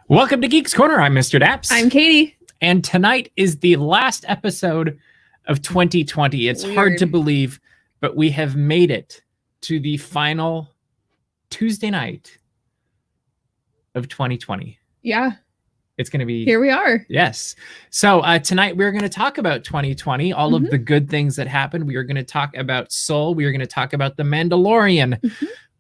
Welcome to Geeks Corner. I'm Mr. Daps. I'm Katie. And tonight is the last episode of 2020. It's hard to believe, but we have made it to the final Tuesday night of 2020. Yeah. It's going to be... Here we are. Yes. So tonight we're going to talk about 2020, all of the good things that happened. We are going to talk about Soul. We are going to talk about The Mandalorian.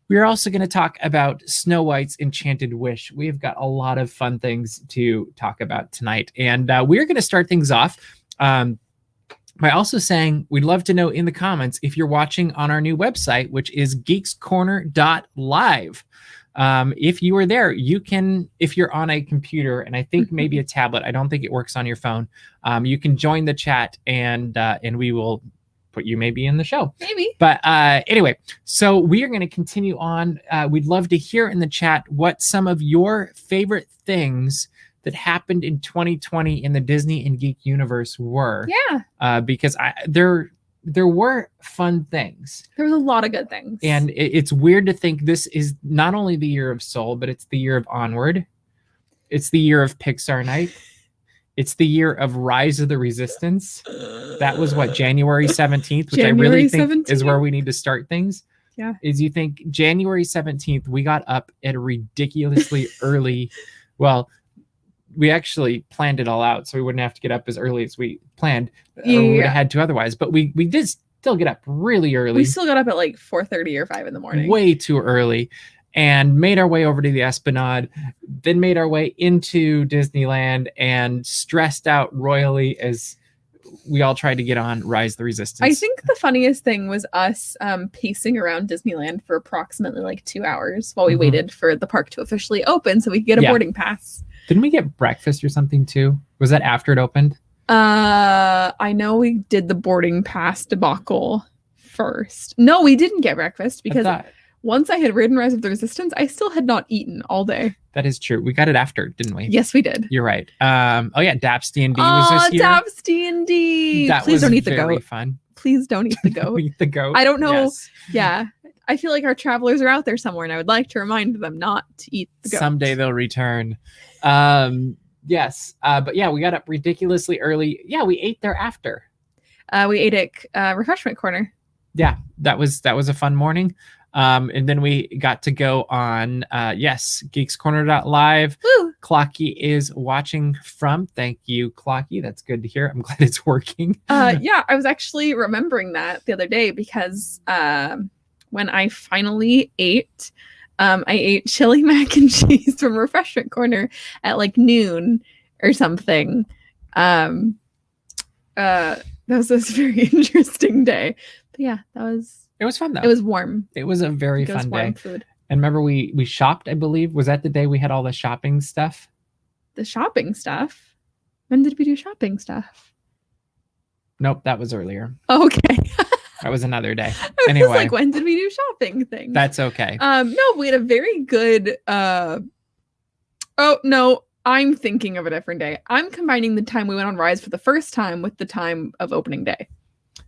We're also going to talk about Snow White's Enchanted Wish. We've got a lot of fun things to talk about tonight. And we're going to start things off by also saying we'd love to know in the comments if you're watching on our new website, which is geekscorner.live. If you are there, you can, if you're on a computer and I think maybe a tablet, I don't think it works on your phone, you can join the chat and we will put you maybe in the show. Maybe. But anyway, so we are going to continue on. We'd love to hear in the chat what some of your favorite things that happened in 2020 in the Disney and Geek universe were. Yeah. Because there were fun things. There was a lot of good things. And it's weird to think this is not only the year of Soul, but it's the year of Onward. It's the year of Pixar Night. It's the year of Rise of the Resistance. That was what, January 17th, which January I really think 17th? is where we need to start things. Yeah. Is you think January 17th, we got up at a ridiculously early, well, we actually planned it all out so we wouldn't have to get up as early as we planned. Or we would have had to otherwise. But we did still get up really early. We still got up at like 4:30 or 5 in the morning. Way too early. And made our way over to the Esplanade, then made our way into Disneyland and stressed out royally as we all tried to get on Rise of the Resistance. I think the funniest thing was us pacing around Disneyland for approximately like 2 hours while we waited for the park to officially open so we could get a boarding pass. Didn't we get breakfast or something too? Was that after it opened? I know we did the boarding pass debacle first. No, we didn't get breakfast because once I had ridden Rise of the Resistance, I still had not eaten all day. That is true. We got it after, didn't we? Yes, we did. You're right. Oh yeah, DAPS D&D was this year. DAPS D&D. Please don't eat the goat. Fun. Please don't eat the goat. Eat the goat. I don't know. Yes. Yeah. I feel like our travelers are out there somewhere, and I would like to remind them not to eat the goat. Someday they'll return. Yes. But yeah, we got up ridiculously early. Yeah, we ate there after. We ate at Refreshment Corner. Yeah, that was a fun morning. And then we got to go on, geekscorner.live. Woo! Clocky is watching from. Thank you, Clocky. That's good to hear. I'm glad it's working. Yeah, I was actually remembering that the other day because when I finally ate, I ate chili mac and cheese from Refreshment Corner at like noon or something. That was a very interesting day. But yeah, it was fun though. It was warm. It was a very fun day. Food. And remember we shopped, I believe. Was that the day we had all the shopping stuff? The shopping stuff? When did we do shopping stuff? Nope, that was earlier. Okay. That was another day. I was like, when did we do shopping things? That's okay. No, we had a very good oh no, I'm thinking of a different day. I'm combining the time we went on Rise for the first time with the time of opening day.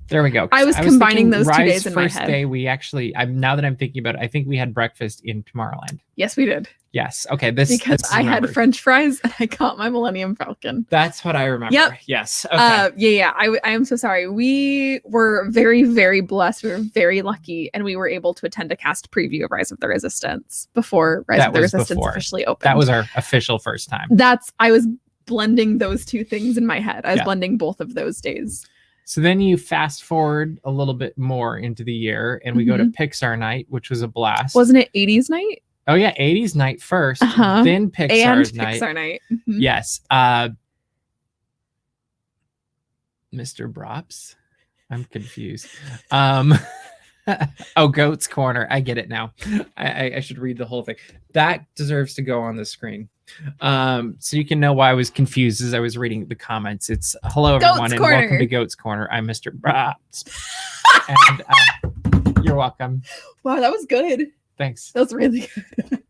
There we go. I was combining those 2 days in my head. First day, we actually, now that I'm thinking about it, I think we had breakfast in Tomorrowland. Yes, we did. Yes. Okay. Because I had French fries and I got my Millennium Falcon. That's what I remember. Yep. Yes. Okay. Yeah. I am so sorry. We were very, very blessed. We were very lucky, and we were able to attend a cast preview of Rise of the Resistance before Rise of the Resistance officially opened. That was our official first time. I was blending those two things in my head. I was blending both of those days. So then you fast forward a little bit more into the year, and we go to Pixar Night, which was a blast. Wasn't it 80s night? Oh yeah, 80s night first, then Pixar's night. Pixar night. Yes. Mr. Brops? I'm confused. Oh, Goats Corner. I get it now. I should read the whole thing. That deserves to go on the screen. So you can know why I was confused as I was reading the comments. It's hello everyone and welcome to Goats Corner. I'm Mr. Bratz. And you're welcome. Wow, that was good. Thanks. That was really good.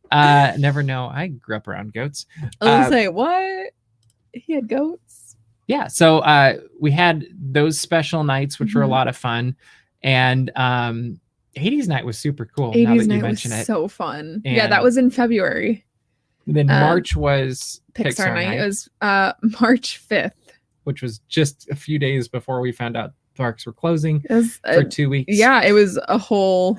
Never know. I grew up around goats. I was gonna say, what? He had goats? Yeah. So we had those special nights, which were a lot of fun. And 80s night was super cool. 80s now that night you mention was it. so fun. And yeah, that was in February. Then March was Pixar night. It was March 5th. Which was just a few days before we found out parks were closing for 2 weeks. Yeah, it was a whole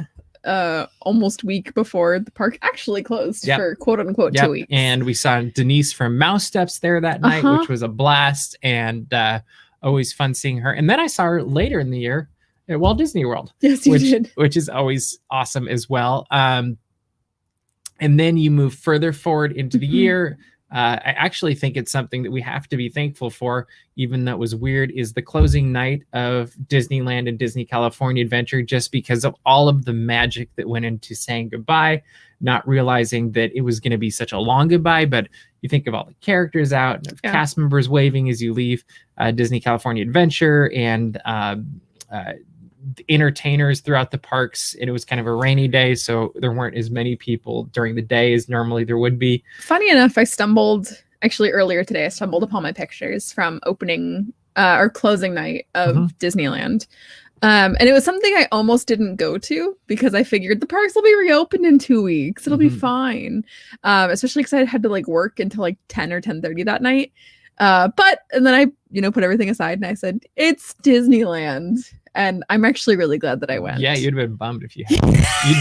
almost week before the park actually closed for quote unquote 2 weeks. And we saw Denise from Mouse Steps there that night, which was a blast, and always fun seeing her. And then I saw her later in the year at Walt Disney World. Yes, you did. Which is always awesome as well. And then you move further forward into the year. I actually think it's something that we have to be thankful for, even though it was weird, is the closing night of Disneyland and Disney California Adventure, just because of all of the magic that went into saying goodbye, not realizing that it was going to be such a long goodbye. But you think of all the characters out and of cast members waving as you leave Disney California Adventure, and entertainers throughout the parks, and it was kind of a rainy day, so there weren't as many people during the day as normally there would be. Funny enough, actually earlier today, I stumbled upon my pictures from opening or closing night of Disneyland. And it was something I almost didn't go to because I figured the parks will be reopened in 2 weeks. It'll be fine. Especially because I had to work until 10 or 10:30 that night. And then I, put everything aside and I said, it's Disneyland. And I'm actually really glad that I went. Yeah, you'd have been bummed if you hadn't. You'd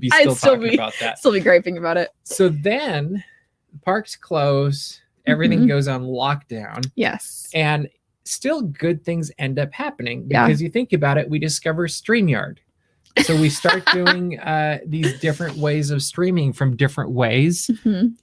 be talking about that. Still be griping about it. So then the parks close, everything goes on lockdown. Yes. And still good things end up happening because you think about it, we discover StreamYard. So we start doing these different ways of streaming from different ways.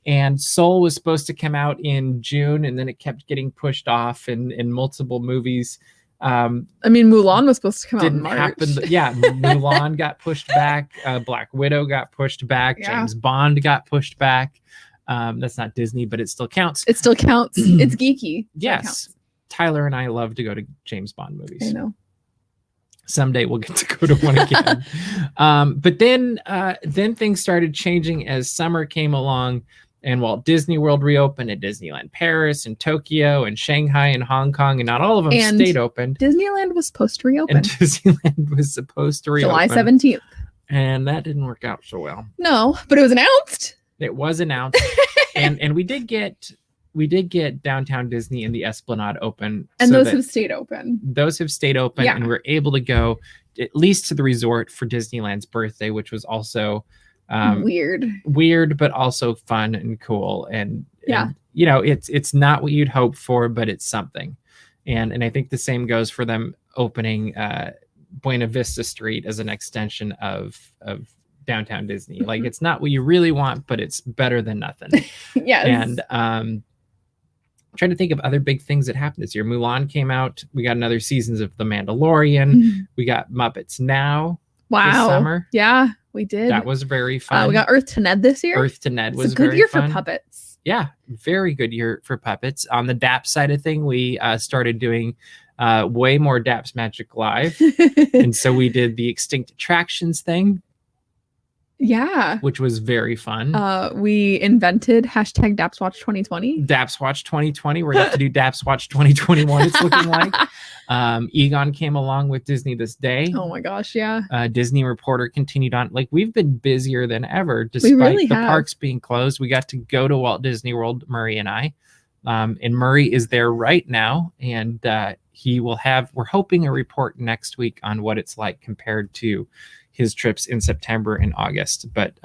And Soul was supposed to come out in June, and then it kept getting pushed off in multiple movies. Mulan was supposed to come out in March. Mulan got pushed back. Black Widow got pushed back. James Bond got pushed back. That's not Disney, but it still counts. It still counts. It's geeky. Yes. Tyler and I love to go to James Bond movies. I know. Someday we'll get to go to one again. But then things started changing as summer came along. And Walt Disney World reopened, and Disneyland Paris and Tokyo and Shanghai and Hong Kong, and not all of them stayed open. Disneyland was supposed to reopen. July 17th. And that didn't work out so well. No, but it was announced. It was announced. and we did get Downtown Disney and the Esplanade open. And those have stayed open. Those have stayed open, and we're able to go at least to the resort for Disneyland's birthday, which was also weird, but also fun and cool. And it's not what you'd hope for, but it's something. And I think the same goes for them opening Buena Vista Street as an extension of Downtown Disney. It's not what you really want, but it's better than nothing. Yes. And I'm trying to think of other big things that happened this year. Mulan came out. We got another seasons of The Mandalorian. We got Muppets Now. Wow. This summer. Yeah, we did. That was very fun. We got Earth to Ned this year. Earth to Ned was a good very year fun. for puppets. Yeah, very good year for puppets. On the DAPS side of thing, we started doing way more DAPS Magic Live. And so we did the Extinct Attractions thing. Yeah. Which was very fun. We invented hashtag Dappswatch 2020. Dappswatch 2020. We're going to have to do Dappswatch 2021, it's looking like. Egon came along with Disney This Day. Oh my gosh, yeah. Disney Reporter continued on. We've been busier than ever, despite the parks being closed. We got to go to Walt Disney World, Murray and I. And Murray is there right now. And he will have, we're hoping, a report next week on what it's like compared to his trips in September and August. But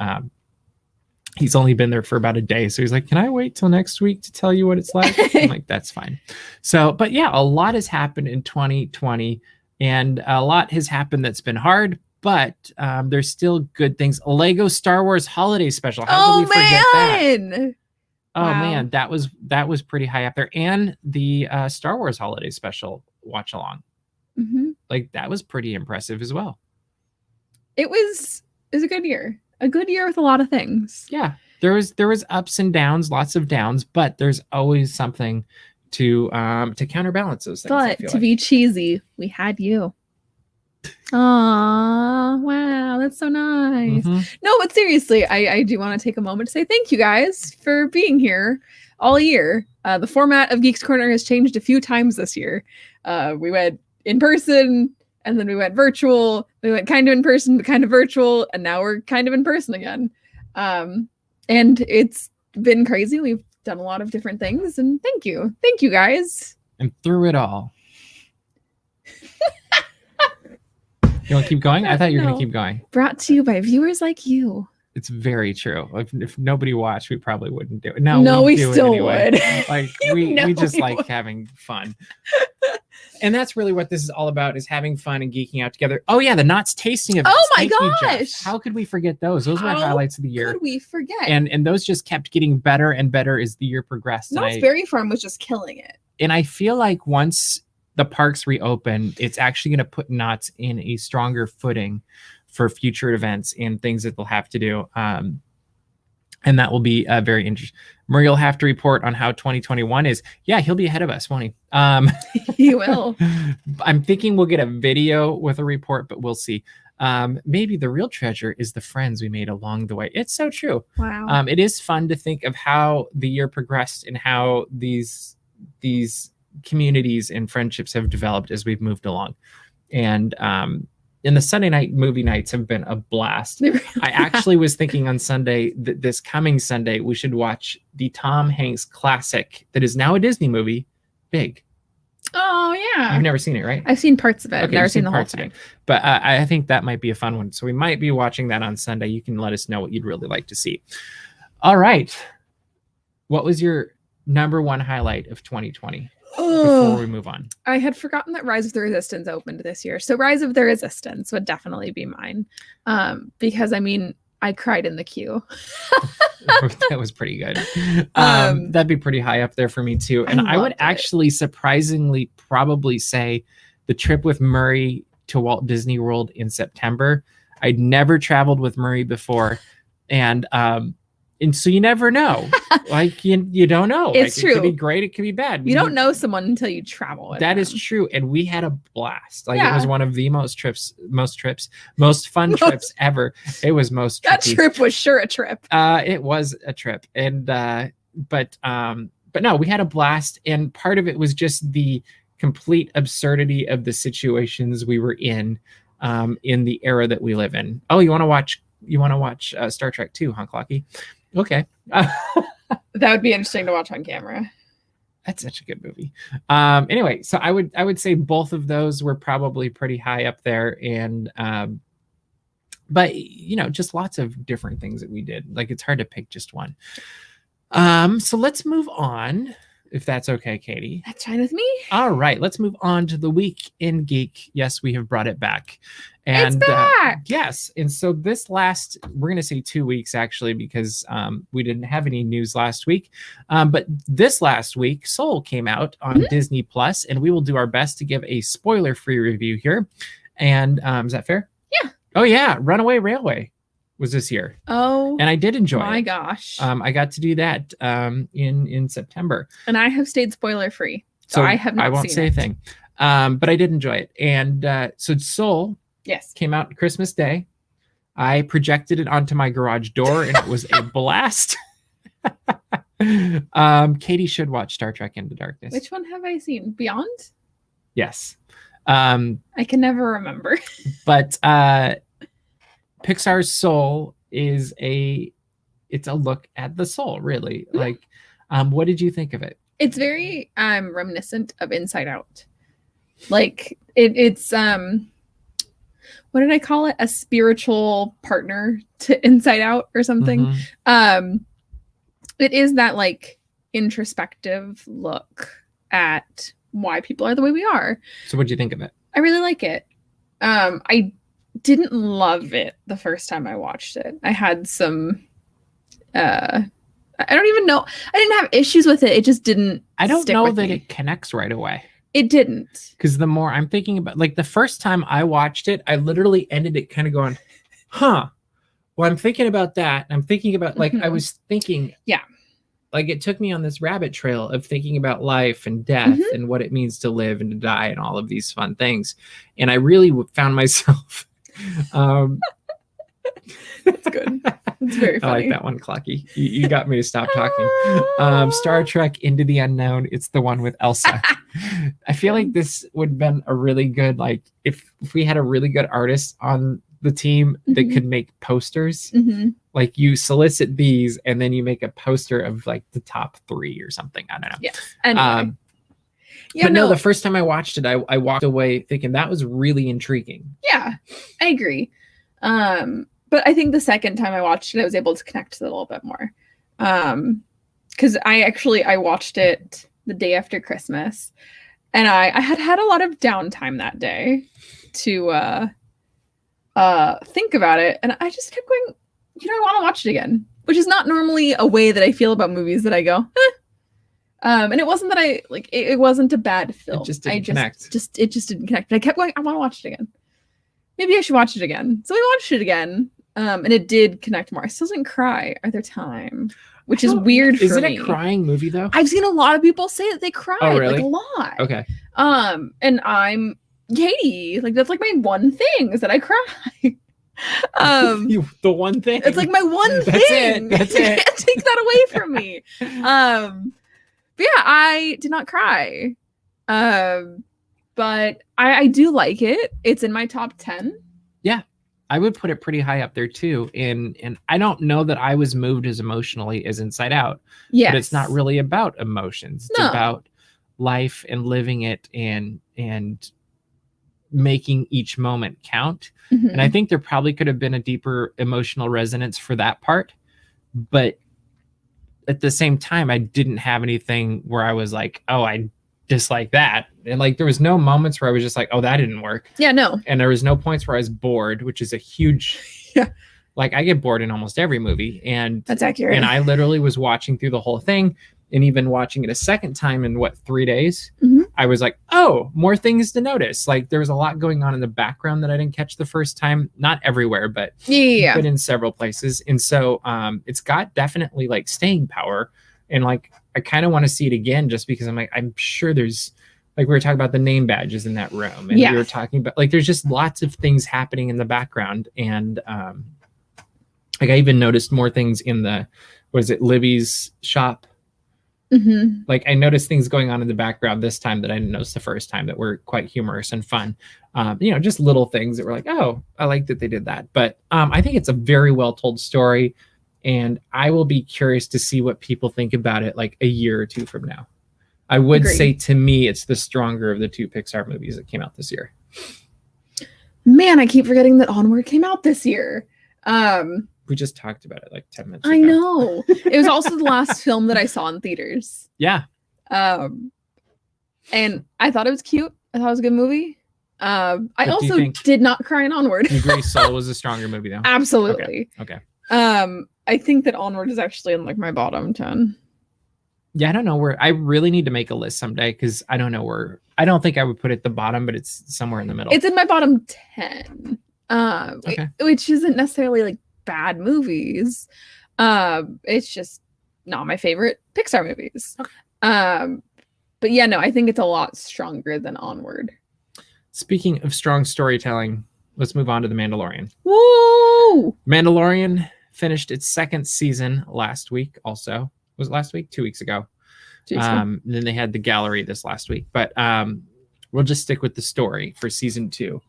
he's only been there for about a day. So he's like, can I wait till next week to tell you what it's like? I'm like, that's fine. So, but yeah, a lot has happened in 2020, and a lot has happened that's been hard, but there's still good things. A Lego Star Wars holiday special. How could we forget that? Oh man, that was pretty high up there. And the Star Wars holiday special watch along. That was pretty impressive as well. It was a good year. A good year with a lot of things. Yeah. There was ups and downs, lots of downs, but there's always something to counterbalance those things. But to be cheesy, we had you. Aw, wow, that's so nice. No, but seriously, I do want to take a moment to say thank you guys for being here all year. The format of Geeks Corner has changed a few times this year. We went in person, and then we went virtual. We went kind of in person, but kind of virtual. And now we're kind of in person again. And it's been crazy. We've done a lot of different things, and thank you guys. And through it all. You want to keep going? I thought you were going to keep going. Brought to you by viewers like you. It's very true. If nobody watched, we probably wouldn't do it. No, we do still it anyway. would. Like we just like having fun. And that's really what this is all about, is having fun and geeking out together. Oh yeah, the Knott's tasting events. Oh my Thank you, gosh. Jeff. How could we forget those? Those were highlights of the year. How could we forget? And those just kept getting better and better as the year progressed. Knott's Berry Farm was just killing it. And I feel like once the parks reopen, it's actually going to put Knott's in a stronger footing for future events and things that they'll have to do. And that will be very interesting. Murray will have to report on how 2021 is. Yeah, he'll be ahead of us, won't he? He will. I'm thinking we'll get a video with a report, but we'll see. Maybe the real treasure is the friends we made along the way. It's so true. Wow. It is fun to think of how the year progressed and how these communities and friendships have developed as we've moved along. And the Sunday night movie nights have been a blast. I actually was thinking on Sunday that this coming Sunday we should watch the Tom Hanks classic that is now a Disney movie, Big. Oh yeah. You've never seen it, right? I've seen parts of it. I've Okay, never seen the whole thing. But I think that might be a fun one. So we might be watching that on Sunday. You can let us know what you'd really like to see. All right. What was your number one highlight of 2020? Before we move on, I had forgotten that Rise of the Resistance opened this year. So Rise of the Resistance would definitely be mine. Because I mean, I cried in the queue. That was pretty good. That'd be pretty high up there for me too. And I would actually surprisingly probably say the trip with Murray to Walt Disney World in September. I'd never traveled with Murray before. And so you never know. Like you don't know. It's like, true. It could be great. It could be bad. You don't know someone until you travel with That them. is true. And we had a blast. Like it was one of the most fun trips ever. It was most that trippy. trip was sure a trip. It was a trip. And but no, we had a blast. And part of it was just the complete absurdity of the situations we were in the era that we live in. Oh, you want to watch Star Trek 2, huh, Clocky? Okay. That would be interesting to watch on camera. That's such a good movie. Anyway, so I would say both of those were probably pretty high up there. And but just lots of different things that we did. Like it's hard to pick just one. So let's move on, if that's okay, Katie. That's fine with me. All right, let's move on to the week in Geek. Yes, we have brought it back. And it's back. Yes. And so we're going to say 2 weeks actually, because we didn't have any news last week. But this last week, Soul came out on Disney Plus, and we will do our best to give a spoiler-free review here. And is that fair? Yeah. Oh yeah, Runaway Railway was this year. Oh, and I did enjoy it. My gosh. I got to do that in September. And I have stayed spoiler free. So I have not seen it. I won't say a thing. But I did enjoy it. And so Soul came out Christmas Day. I projected it onto my garage door and it was a blast. Katie should watch Star Trek Into Darkness. Which one have I seen? Beyond? Yes. I can never remember. But Pixar's Soul is it's a look at the soul, really. Like, what did you think of it? It's very reminiscent of Inside Out. Like it's what did I call it? A spiritual partner to Inside Out or something. It is that like introspective look at why people are the way we are. So what did you think of it? I really like it. I didn't love it the first time I watched it. I had some I don't even know. I didn't have issues with it. It just didn't. I don't know that it connects right away. It didn't. Because the more I'm thinking about, like the first time I watched it, I literally ended it kind of going, huh. Well, I'm thinking about that. I'm thinking about like, I was thinking. Yeah. Like it took me on this rabbit trail of thinking about life and death and what it means to live and to die and all of these fun things. And I really found myself. That's good. It's very funny. I like that one, Clocky. You got me to stop talking. Star Trek Into the Unknown. It's the one with Elsa. I feel like this would have been a really good, like, if we had a really good artist on the team that Mhm. could make posters. Mhm. Like you solicit these and then you make a poster of like the top 3 or something. I don't know. Yes. Anyway. Yeah, But no, the first time I watched it, I walked away thinking that was really intriguing. Yeah, I agree. But I think the second time I watched it, I was able to connect to it a little bit more. Because I watched it the day after Christmas, and I had a lot of downtime that day to think about it, and I just kept going, I want to watch it again, which is not normally a way that I feel about movies, that I go, eh. And it wasn't that I like it wasn't a bad film. It just didn't connect. It just didn't connect. But I kept going, I want to watch it again. Maybe I should watch it again. So we watched it again. And it did connect more. I still didn't cry either time, which is weird for me. Is it a crying movie though? I've seen a lot of people say that they cried. Oh, really? Like a lot. Okay. And I'm Katie. Like that's like my one thing is that I cry. The one thing. It's like my one thing. That's it. You can't take that away from me. But yeah, I did not cry. But I do like it. It's in my top 10. Yeah. I would put it pretty high up there too. And I don't know that I was moved as emotionally as Inside Out. Yes. But it's not really about emotions. It's about life and living it and making each moment count. Mm-hmm. And I think there probably could have been a deeper emotional resonance for that part. But at the same time, I didn't have anything where I was like, oh, I dislike that. And like, there was no moments where I was just like, oh, that didn't work. Yeah, no. And there was no points where I was bored, which is a huge, like I get bored in almost every movie. And that's accurate. And I literally was watching through the whole thing, and even watching it a second time in 3 days, mm-hmm. I was like, oh, more things to notice. Like there was a lot going on in the background that I didn't catch the first time, not everywhere, but but in several places. And so it's got definitely like staying power. And like, I kind of want to see it again just because I'm like, I'm sure there's like, we were talking about the name badges in that room, and we were talking about like, there's just lots of things happening in the background. And like I even noticed more things in Libby's shop. Mm-hmm. Like I noticed things going on in the background this time that I didn't notice the first time that were quite humorous and fun. Just little things that were like, oh, I like that they did that. But I think it's a very well told story, and I will be curious to see what people think about it like a year or two from now. I would say to me, it's the stronger of the 2 Pixar movies that came out this year. Man, I keep forgetting that Onward came out this year. We just talked about it like 10 minutes ago. I know. It was also the last film that I saw in theaters. Yeah. And I thought it was cute. I thought it was a good movie. I also did not cry in Onward. You agree Soul was a stronger movie though? Absolutely. Okay. I think that Onward is actually in like my bottom 10. Yeah, I don't know where. I really need to make a list someday because I don't know where. I don't think I would put it at the bottom, but it's somewhere in the middle. It's in my bottom 10. Which isn't necessarily like bad movies. It's just not my favorite Pixar movies. Okay. But yeah, no, I think it's a lot stronger than Onward. Speaking of strong storytelling, let's move on to The Mandalorian. Woo! Mandalorian finished its 2nd season last week. Also, was it last week? 2 weeks ago. Then they had the gallery this last week, but we'll just stick with the story for season 2.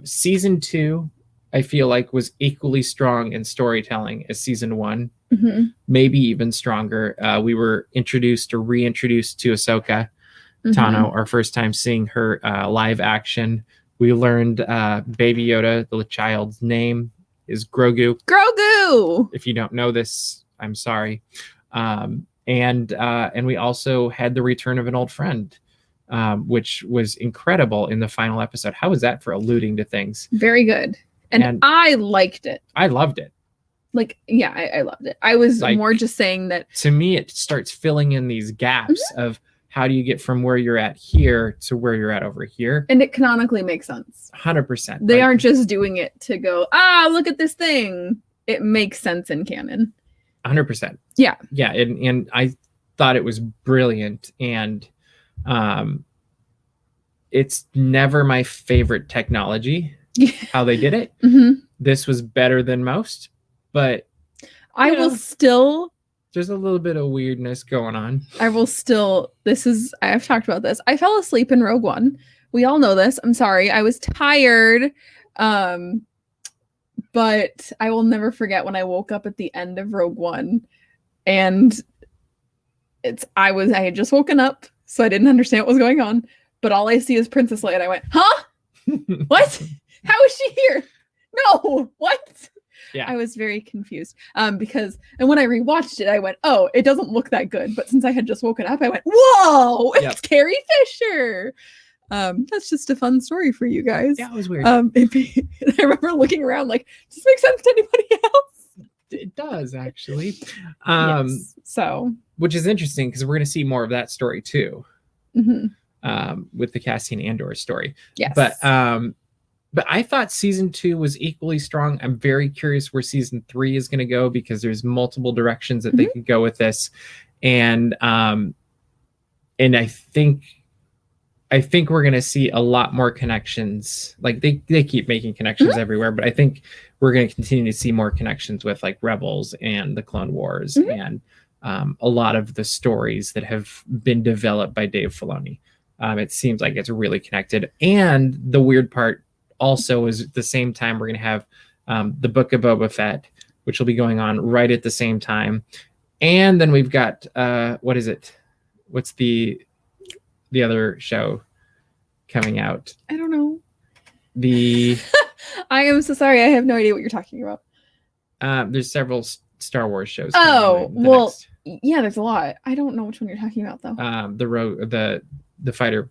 Season 2, I feel like, was equally strong in storytelling as season 1, mm-hmm. maybe even stronger. We were introduced or reintroduced to Ahsoka Tano, our first time seeing her live action. We learned Baby Yoda, the child's name, is Grogu. Grogu! If you don't know this, I'm sorry. And we also had the return of an old friend, which was incredible in the final episode. How was that for alluding to things? Very good. And I liked it. I loved it. Like, yeah, I loved it. I was more just saying that. To me, it starts filling in these gaps of how do you get from where you're at here to where you're at over here. And it canonically makes sense. 100%. They aren't just doing it to go, look at this thing. It makes sense in canon. 100%. Yeah. Yeah. And I thought it was brilliant. And it's never my favorite technology, how they did it. Mm-hmm. This was better than most, but I will still. There's a little bit of weirdness going on. I will still. I've talked about this. I fell asleep in Rogue One. We all know this. I'm sorry. I was tired. But I will never forget when I woke up at the end of Rogue One, and I had just woken up, so I didn't understand what was going on. But all I see is Princess Leia, and I went, "Huh? What? How is she here? No, what?" Yeah. I was very confused. And when I rewatched it, I went, "Oh, it doesn't look that good." But since I had just woken up, I went, "Whoa, it's Carrie Fisher." That's just a fun story for you guys. Yeah, it was weird. I remember looking around like, does this make sense to anybody else? It does, actually. Yes. So, which is interesting because we're going to see more of that story too, with the Cassian Andor story. Yes. But I thought season 2 was equally strong. I'm very curious where season 3 is going to go because there's multiple directions that they could go with this, and I think we're going to see a lot more connections. Like they keep making connections everywhere, but I think we're going to continue to see more connections with like Rebels and the Clone Wars and a lot of the stories that have been developed by Dave Filoni. It seems like it's really connected. And the weird part also is at the same time, we're going to have the Book of Boba Fett, which will be going on right at the same time. And then we've got, what is it? What's the other show coming out? I don't know. I am so sorry. I have no idea what you're talking about. There's several Star Wars shows. Yeah, there's a lot. I don't know which one you're talking about though. The fighter,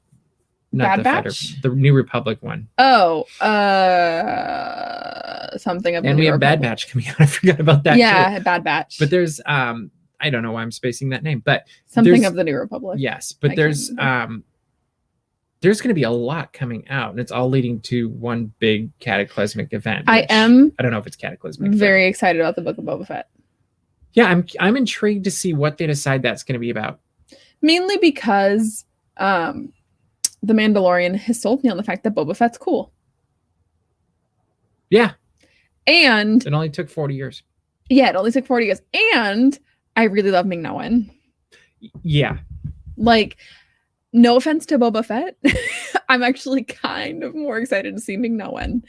not Bad Batch? Fighter, the New Republic one. Oh, something of. And we have Bad Batch coming out. I forgot about that. Yeah, too. Bad Batch. But there's I don't know why I'm spacing that name, but something of the New Republic. Yes, but there's going to be a lot coming out, and it's all leading to one big cataclysmic event. I don't know if it's cataclysmic. Very excited about the Book of Boba Fett. Yeah, I'm intrigued to see what they decide that's going to be about. Mainly because the Mandalorian has sold me on the fact that Boba Fett's cool. Yeah, and it only took 40 years. Yeah, it only took 40 years, and I really love Ming-Na Wen. Yeah. Like, no offense to Boba Fett. I'm actually kind of more excited to see Ming-Na Wen.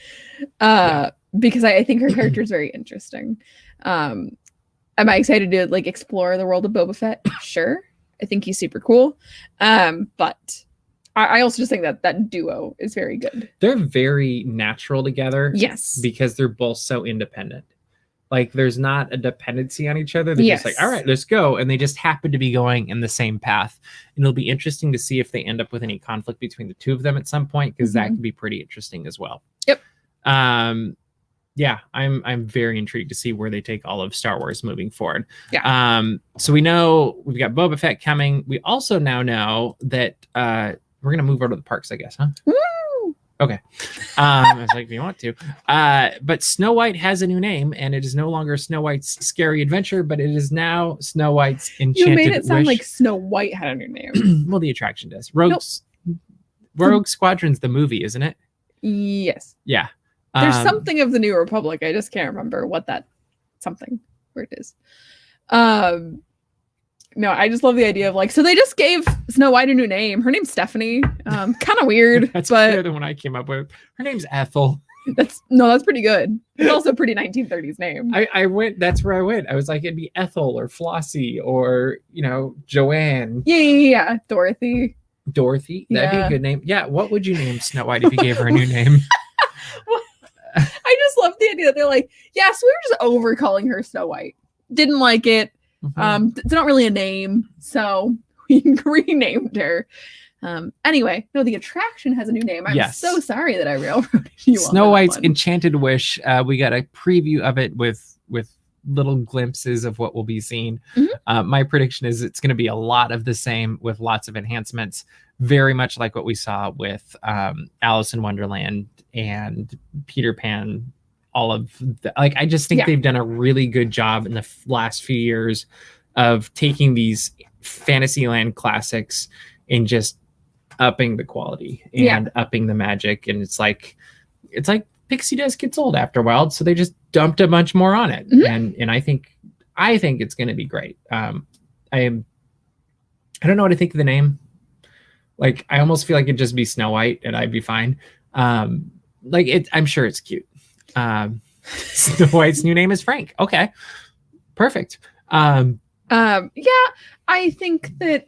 Because I think her character is very interesting. Am I excited to like explore the world of Boba Fett? Sure. I think he's super cool. But I also just think that duo is very good. They're very natural together. Yes. Because they're both so independent. Like there's not a dependency on each other. They're just like, all right, let's go. And they just happen to be going in the same path. And it'll be interesting to see if they end up with any conflict between the two of them at some point, because that could be pretty interesting as well. Yep. Yeah, I'm very intrigued to see where they take all of Star Wars moving forward. Yeah. So we know we've got Boba Fett coming. We also now know that we're gonna move over to the parks, I guess, huh? Woo! Okay. I was like, if you want to. But Snow White has a new name, and it is no longer Snow White's Scary Adventure, but it is now Snow White's Enchanted Wish. You made it sound like Snow White had a new name. Well, the attraction does. Rogue Squadron's the movie, isn't it? Yes. Yeah. There's something of the New Republic. I just can't remember what that where it is. No, I just love the idea of like, so they just gave Snow White a new name. Her name's Stephanie. Kind of weird. That's but better than what I came up with. Her name's Ethel. That's pretty good. It's also a pretty 1930s name. That's where I went. I was like, it'd be Ethel or Flossie or, Joanne. Yeah. Dorothy. That'd be a good name. Yeah. What would you name Snow White if you gave her a new name? I just love the idea that they're like, yes, we were just over calling her Snow White. Didn't like it. It's not really a name, so we renamed her. Anyway, no, the attraction has a new name. I'm so sorry that I railroaded you. Snow White's Enchanted Wish. We got a preview of it with little glimpses of what we'll be seeing. My prediction is it's going to be a lot of the same with lots of enhancements, very much like what we saw with Alice in Wonderland and Peter Pan. All of I just think they've done a really good job in the last few years of taking these Fantasyland classics and just upping the quality and upping the magic. And it's like Pixie Dust gets old after a while, so they just dumped a bunch more on it. And I think it's going to be great. I don't know what to think of the name. Like, I almost feel like it'd just be Snow White and I'd be fine. I'm sure it's cute. Snow White's new name is Frank. Okay, perfect. Yeah, I think that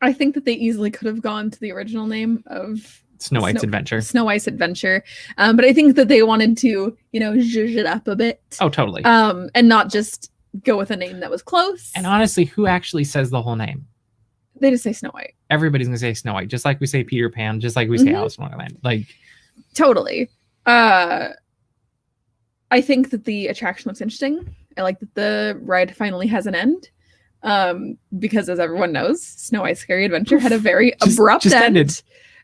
they easily could have gone to the original name of Snow White's Adventure. Snow White's Adventure. But I think that they wanted to, zhuzh it up a bit. Oh, totally. And not just go with a name that was close. And honestly, who actually says the whole name? They just say Snow White. Everybody's gonna say Snow White, just like we say Peter Pan, just like we say Alice in Wonderland. Like, totally. I think that the attraction looks interesting. I like that the ride finally has an end. Because as everyone knows, Snow White's Scary Adventure had a very abrupt end. Ended.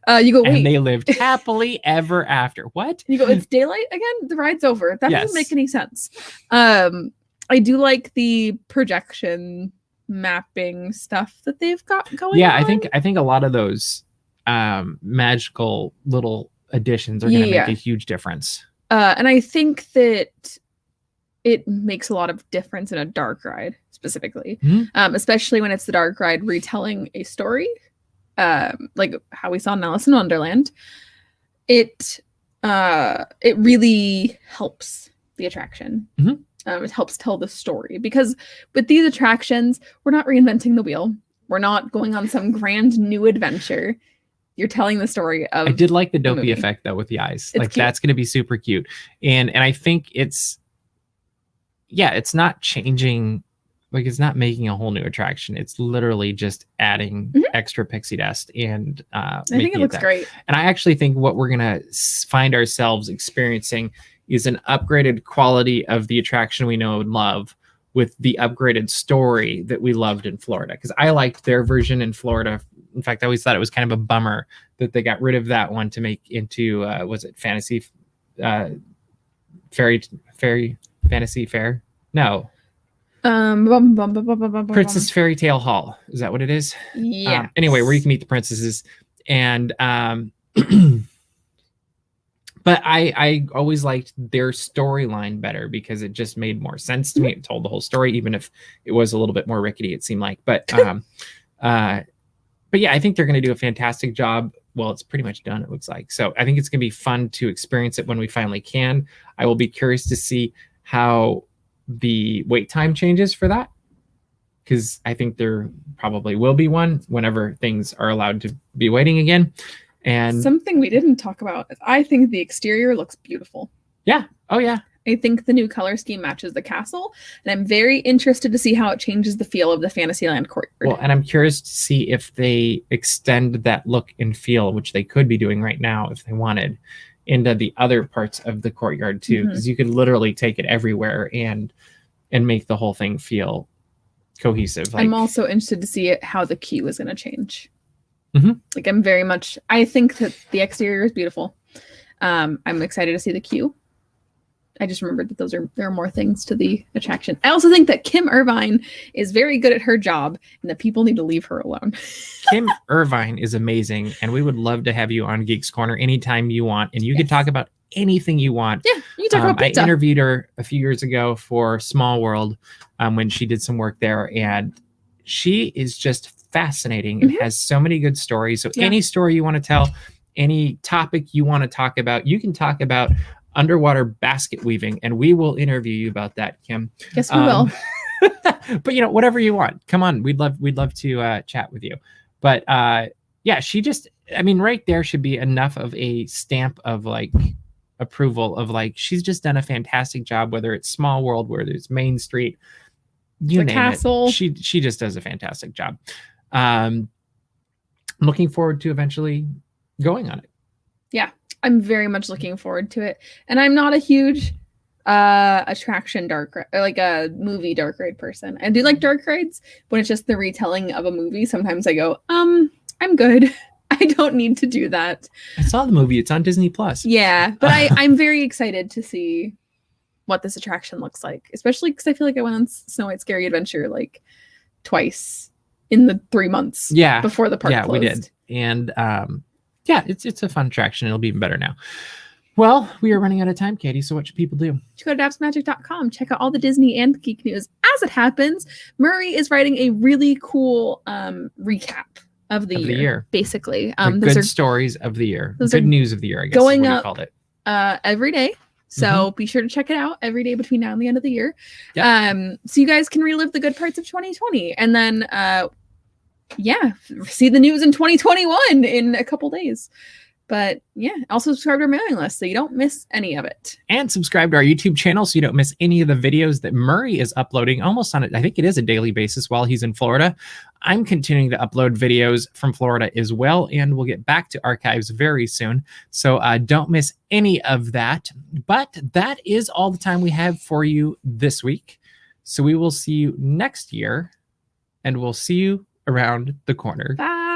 You go, wait. And they lived happily ever after. What? You go, it's daylight again? The ride's over. That doesn't make any sense. I do like the projection mapping stuff that they've got going on. Yeah, I think a lot of those magical little additions are going to make a huge difference. And I think that it makes a lot of difference in a dark ride specifically, especially when it's the dark ride retelling a story. Like how we saw in Alice in Wonderland, it really helps the attraction. It helps tell the story, because with these attractions, we're not reinventing the wheel. We're not going on some grand new adventure. You're telling the story of. I did like the dopey effect though with the eyes. It's cute. That's going to be super cute, and I think it's not changing. Like, it's not making a whole new attraction. It's literally just adding extra pixie dust and I think it looks great. And I actually think what we're gonna find ourselves experiencing is an upgraded quality of the attraction we know and love with the upgraded story that we loved in Florida. Because I liked their version in Florida. In fact, I always thought it was kind of a bummer that they got rid of that one to make into was it fantasy fairy fantasy fair? No. Princess Fairy Tale Hall. Is that what it is? Yeah. Anyway, where you can meet the princesses. And but I always liked their storyline better because it just made more sense to me. It told the whole story, even if it was a little bit more rickety, it seemed like. But yeah, I think they're going to do a fantastic job. Well, it's pretty much done, it looks like. So I think it's going to be fun to experience it when we finally can. I will be curious to see how the wait time changes for that, because I think there probably will be one whenever things are allowed to be waiting again. And something we didn't talk about is I think the exterior looks beautiful. Yeah. Oh yeah. I think the new color scheme matches the castle, and I'm very interested to see how it changes the feel of the Fantasyland courtyard. Well, and I'm curious to see if they extend that look and feel, which they could be doing right now if they wanted, into the other parts of the courtyard too, because you could literally take it everywhere and make the whole thing feel cohesive. I'm also interested to see how the queue is going to change. Like, I think that the exterior is beautiful. I'm excited to see the queue. I just remembered that there are more things to the attraction. I also think that Kim Irvine is very good at her job, and that people need to leave her alone. Kim Irvine is amazing, and we would love to have you on Geeks Corner anytime you want, and you can talk about anything you want. Yeah, you can talk about pizza. I interviewed her a few years ago for Small World when she did some work there, and she is just fascinating and has so many good stories. So any story you want to tell, any topic you want to talk about, you can talk about underwater basket weaving, and we will interview you about that, Kim. Yes, we will. But whatever you want, come on. We'd love to chat with you. But yeah, she just, right there should be enough of a stamp of like approval of like, she's just done a fantastic job, whether it's Small World, whether it's Main Street, you name castle. It. She just does a fantastic job. I'm looking forward to eventually going on it. Yeah. I'm very much looking forward to it. And I'm not a huge attraction dark ride, like a movie dark ride person. I do like dark rides when it's just the retelling of a movie. Sometimes I go, I'm good. I don't need to do that. I saw the movie. It's on Disney Plus. Yeah, but I'm very excited to see what this attraction looks like, especially because I feel like I went on Snow White Scary Adventure like twice in the 3 months before the park closed. We did. And yeah, it's a fun attraction. It'll be even better now. Well, we are running out of time, Katie. So what should people do? You go to DAPSMagic.com. Check out all the Disney and Geek news. As it happens, Murray is writing a really cool recap of the year, basically. Good stories of the year. Good news of the year, I guess. Going up, called it. Every day. So be sure to check it out every day between now and the end of the year. Yep. So you guys can relive the good parts of 2020. And then, see the news in 2021 in a couple days. But yeah, also subscribe to our mailing list so you don't miss any of it. And subscribe to our YouTube channel so you don't miss any of the videos that Murray is uploading almost on it. I think it is a daily basis while he's in Florida. I'm continuing to upload videos from Florida as well, and we'll get back to archives very soon. So don't miss any of that. But that is all the time we have for you this week. So we will see you next year, and we'll see you around the corner. Bye.